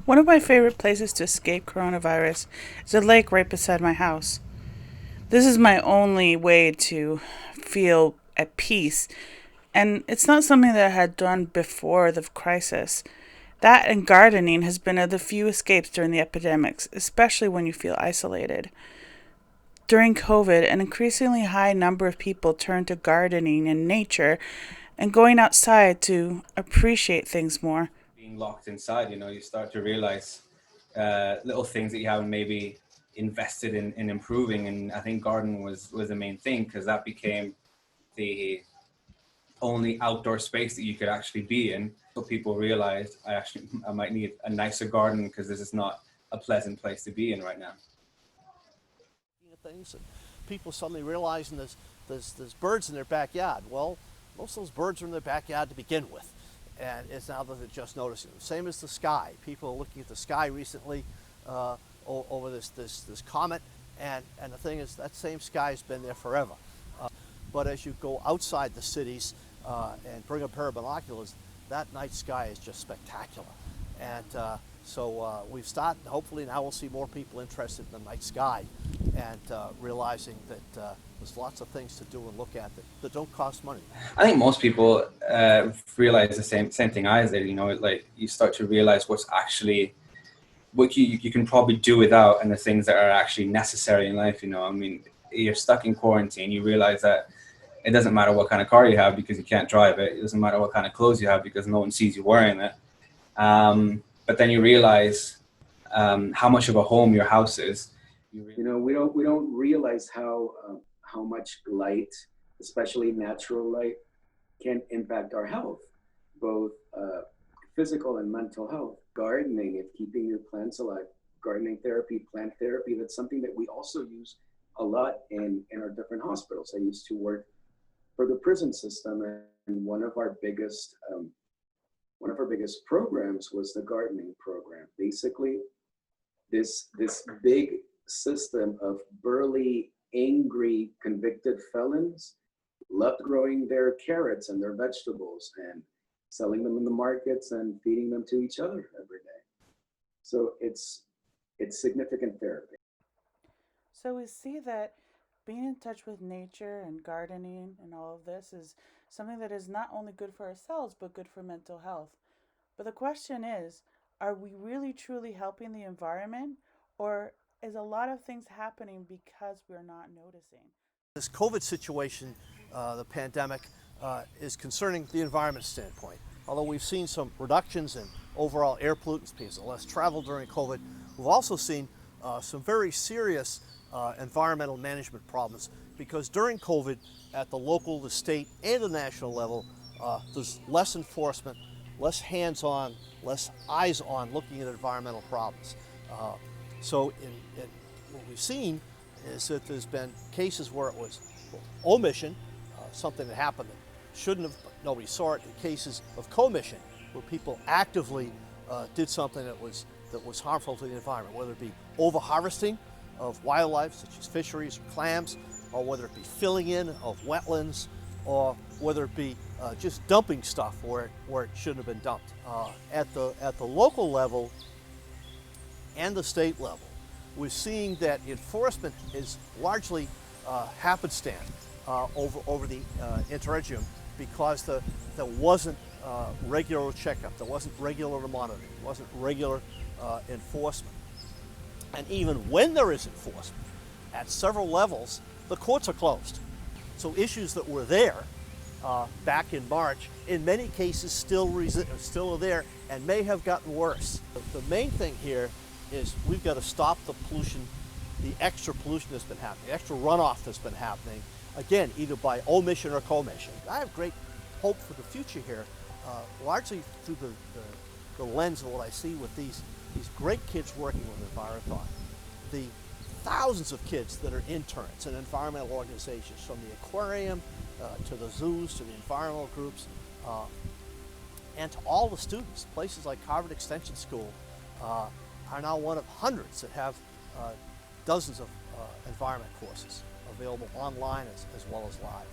One of my favorite places to escape coronavirus is a lake right beside my house. This is my only way to feel at peace, and it's not something that I had done before the crisis. That and gardening has been of the few escapes during the epidemics, especially when you feel isolated. During COVID, an increasingly high number of people turned to gardening and nature and going outside to appreciate things more. Being locked inside, you start to realize little things that you haven't maybe invested in improving. And I think gardening was the main thing because that became the only outdoor space that you could actually be in. So people realized I might need a nicer garden because this is not a pleasant place to be in right now. Things and people suddenly realizing there's birds in their backyard. Well, most of those birds are in their backyard to begin with, and it's now that they're just noticing them. Same as the sky. People are looking at the sky recently over this comet, and the thing is that same sky has been there forever. But as you go outside the cities and bring a pair of binoculars, that night sky is just spectacular. And so we've started, hopefully now we'll see more people interested in the night sky and realizing that there's lots of things to do and look at that don't cost money. I think most people realize the same thing I did. Like you start to realize what's actually what you can probably do without, and the things that are actually necessary in life. I mean, you're stuck in quarantine. You realize that it doesn't matter what kind of car you have because you can't drive it. It doesn't matter what kind of clothes you have because no one sees you wearing it. But then you realize how much of a home your house is. We don't realize how much light, especially natural light, can impact our health, both physical and mental health. Gardening and keeping your plants alive, gardening therapy, plant therapy, that's something that we also use a lot in our different hospitals. I used to work for the prison system, and one of our biggest programs was the gardening program. Basically, this big system of burly, angry, convicted felons loved growing their carrots and their vegetables and selling them in the markets and feeding them to each other every day. So it's significant therapy. So we see that being in touch with nature and gardening and all of this is something that is not only good for ourselves but good for mental health. But the question is, are we really truly helping the environment, or is a lot of things happening because we're not noticing? This COVID situation, the pandemic, is concerning the environment standpoint. Although we've seen some reductions in overall air pollutants because of less travel during COVID, we've also seen some very serious environmental management problems because during COVID, at the local, the state, and the national level, there's less enforcement, less hands-on, less eyes-on looking at environmental problems. So what we've seen is that there's been cases where it was omission, something that happened that shouldn't have, but nobody saw it, in cases of commission, where people actively did something that was harmful to the environment, whether it be over-harvesting of wildlife, such as fisheries or clams, or whether it be filling in of wetlands, or whether it be just dumping stuff where it shouldn't have been dumped. At the local level and the state level, we're seeing that enforcement is largely happenstance over the interregnum because there wasn't regular checkup, there wasn't regular monitoring, there wasn't regular enforcement. And even when there is enforcement, at several levels, the courts are closed. So issues that were there back in March, in many cases still are there and may have gotten worse. The main thing here is we've got to stop the pollution, the extra pollution that's been happening, the extra runoff that's been happening, again, either by omission or commission. I have great hope for the future here, largely through the lens of what I see with these great kids working with Envirothon. The thousands of kids that are interns in environmental organizations, from the aquarium to the zoos to the environmental groups, and to all the students. Places like Harvard Extension School are now one of hundreds that have dozens of environment courses available online as well as live.